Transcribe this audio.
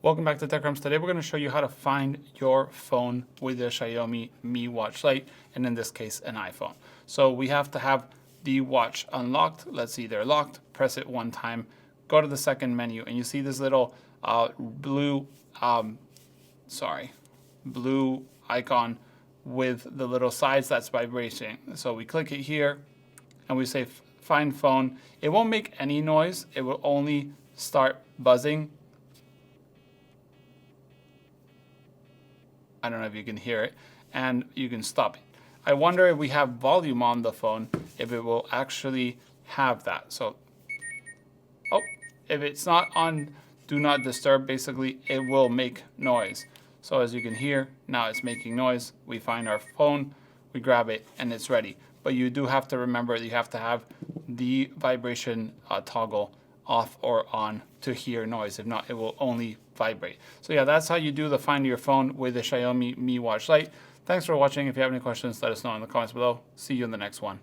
Welcome back to TechCrumbs. Today we're going to show you how to find your phone with the Xiaomi Mi Watch Lite, and in this case an iPhone. So we have to have the watch unlocked. Let's see, they're locked. Press it one time, go to the second menu, and you see this little blue icon with the little sides that's vibrating. So we click it here and we say find phone. It won't make any noise. It will only start buzzing. I don't know if you can hear it, and you can stop it. I wonder if we have volume on the phone, if it will actually have that. So, if it's not on do not disturb, basically it will make noise. So as you can hear, now it's making noise. We find our phone, we grab it, and it's ready. But you do have to remember that you have to have the vibration toggle off or on to hear noise. If not, it will only vibrate. So yeah, that's how you do the find your phone with the Xiaomi Mi Watch Lite. Thanks for watching. If you have any questions, let us know in the comments below. See you in the next one.